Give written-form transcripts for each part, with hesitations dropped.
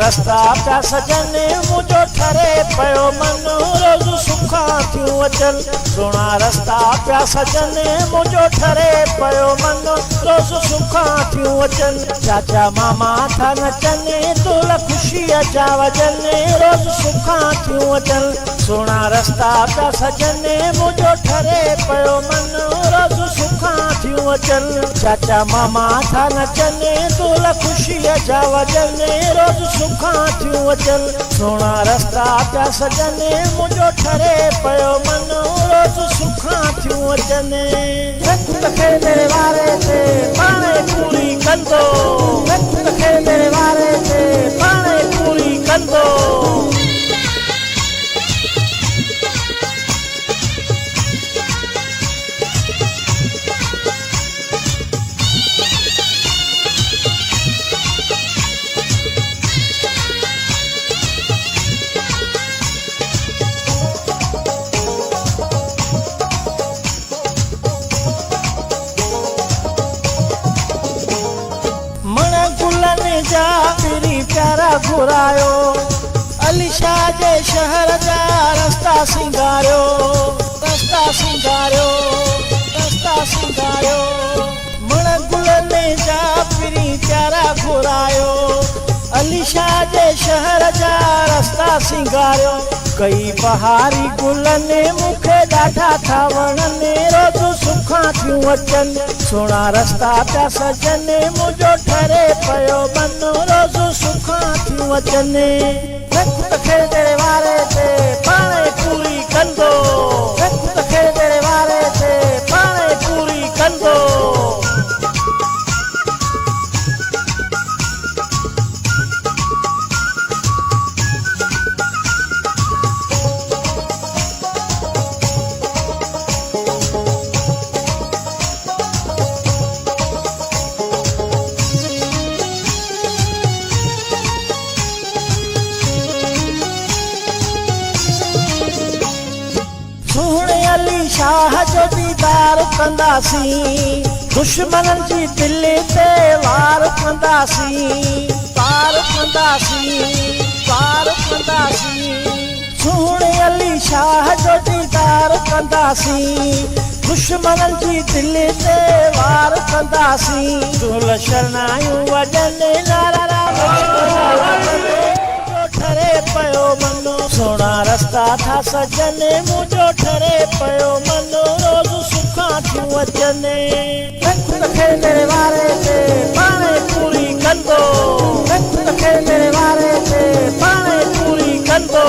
रस्ता पिया सजनि मुंहिंजो ठरे पियो मन रोज़ सुखा थियूं अचनि सुहिणा रस्ता पिया सजनि मुंहिंजो ठरे पियो मन रोज़ सुखा थियूं अचनि चाचा मामा था नचनि तुल ख़ुशीअ जा वजनि रोज़ सुखा थियूं अचनि सुहिणा रस्ता पिया सजनि मुंहिंजो ठरे पियो मन रोज़ सुखा थियूं अचनि चाचा मामा था नचनि तुल ख़ुशीअ जा वजनि रोज़ सुखा थियूं अचनि सुहिणा रस्ता पिया सजनि मुंहिंजो ठरे पियो मन रोज़ सुखा थियूं अचनि खे तेरे वारे ते पाणे पूरी कंदो खे तेरे वारे ते पाणे पूरी कंदो प्यारा घुरायो अली शाह जे शहर जा रस्ता सिंगारियो रस्ता सिंगारियो रस्ता सिंगारियो मण गुलनि जा पिरी प्यारा घुरायो अली शाह जे शहर जा रस्ता सिंगारियो कई बहारी गुलनि मूंखे ॾाढा था वणनि रोज़ सुखा थियूं अचनि सुहिणा रस्ता पिया सजनि मुंहिंजो ठरे पियो मन रोज़ सुखा थियूं अचनि खे तेरे वारे ते पाणे पूरी कंदो खे तेरे वारे ते पाणे पूरी कंदो शाह जो दीदार कंदासीं दुश्मननि जी दिलि ते वार कंदासीं पार कंदासीं पार कंदासीं सुहिणे अली शाह जो दीदार कंदासीं दुश्मननि जी दिलि ते वार कंदासीं झूल शरणायूं वॼनि नारा ठरे पियो मन सुहिणा रस्ता था सजनि मुंहिंजो ठरे पियो मन रोज़ सुखा थियूं अचनि खे तेरे वारे ते पाणे पूरी कंदो खे तेरे वारे ते पाणे पूरी कंदो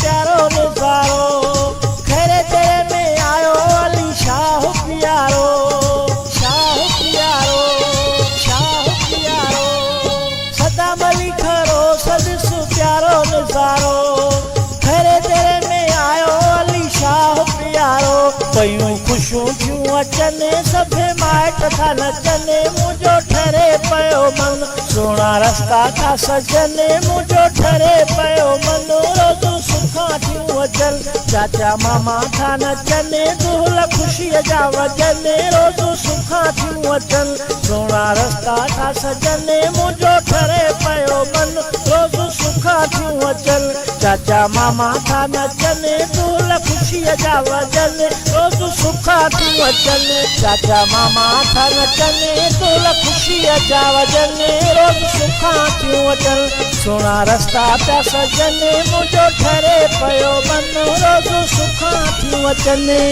प्यारो नज़ारो खैरे तेरे में आयो अली शाह प्यारो शाह प्यारो शाह प्यारो सदा मली खरो सदिस प्यारो नज़ारो खैरे तेरे में आयो अली शाह प्यारो पयूं ख़ुशियूं थियूं अचनि सभे माइट था नचनि मुंहिंजो ठरे पियो मन सुहिणा रस्ता था सजनि मुंहिंजो ठरे पियो मन रोज़ सुखा थियूं अचनि चाचा मामा था नचनि दुल ख़ुशीअ जा वजनि रोज़ सुखा थियूं अचनि सुहिणा रस्ता था सजनि मुंहिंजो ठरे पियो मन रोज़ सुखा थियूं अचनि चाचा मामा था नचनि दुल ख़ुशीअ जा वजनि रोज़ सुखा थियूं अचनि चाचा मामा था नचनि दुल ख़ुशीअ जा वजनि रोज़ सुखा थियूं अचनि सुहिणा रस्ता पिया सजनि मुंहिंजो ठरे पियो मन रोज़ सुखा थियूं अचनि